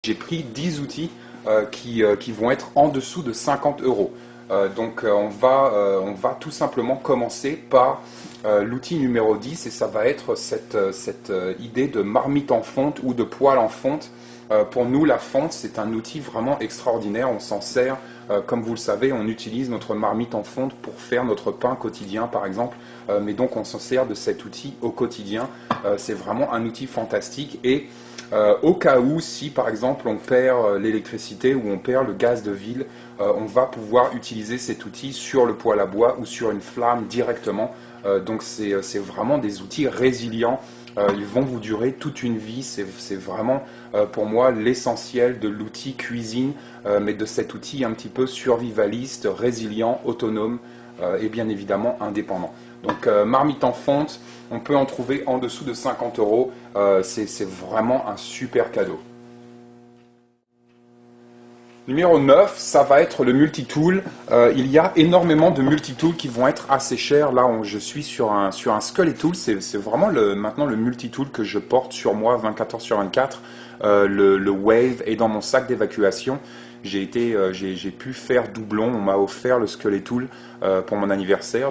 J'ai pris 10 outils qui vont être en dessous de 50 euros. On va tout simplement commencer par l'outil numéro 10 et ça va être cette idée de marmite en fonte ou de poêle en fonte. Pour nous, la fonte, c'est un outil vraiment extraordinaire. On s'en sert, comme vous le savez, on utilise notre marmite en fonte pour faire notre pain quotidien, par exemple. Mais donc, on s'en sert de cet outil au quotidien. C'est vraiment un outil fantastique. Et au cas où, si par exemple on perd l'électricité ou on perd le gaz de ville, on va pouvoir utiliser cet outil sur le poêle à bois ou sur une flamme directement. Donc c'est vraiment des outils résilients. Ils vont vous durer toute une vie. C'est vraiment pour moi l'essentiel de l'outil cuisine, mais de cet outil un petit peu survivaliste, résilient, autonome et bien évidemment indépendant. Donc marmite en fonte, on peut en trouver en dessous de 50 euros. C'est vraiment un super cadeau. Numéro 9, ça va être le multitool. Il y a énormément de multitools qui vont être assez chers. Là, je suis sur un Skeletool. C'est vraiment maintenant le multitool que je porte sur moi 24 heures sur 24. Le Wave est dans mon sac d'évacuation. J'ai pu faire doublon. On m'a offert le Skeletool pour mon anniversaire.